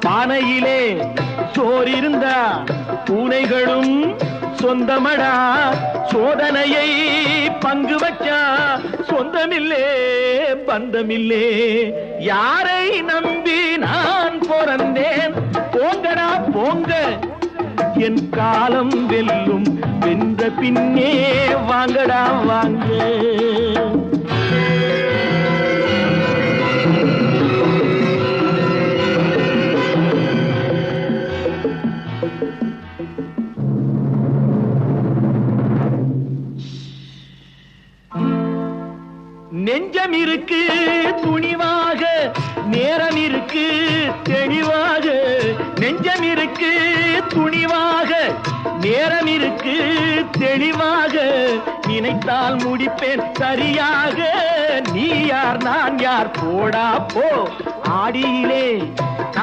பானையிலே சோறு இருந்தா பூனைகளும் சொந்தமடா. சோதனையை பங்கு வச்சா சொந்தமில்லே பந்தமில்லே. யாரை நம்பி நான் பிறந்தேன்? போங்கடா போங்க, என் காலம் வெல்லும். வென்ற பின்னே வாங்கடா வாங்க. நெஞ்சம் இருக்கு துணிவாக, நேரம் இருக்கு தெளிவாக. நெஞ்சம் இருக்கு துணிவாக, நேரம் இருக்கு தெளிவாக. நினைத்தால் முடிப்பேன் சரியாக. நீ யார் நான் யார், போடா போ. ஆடியிலே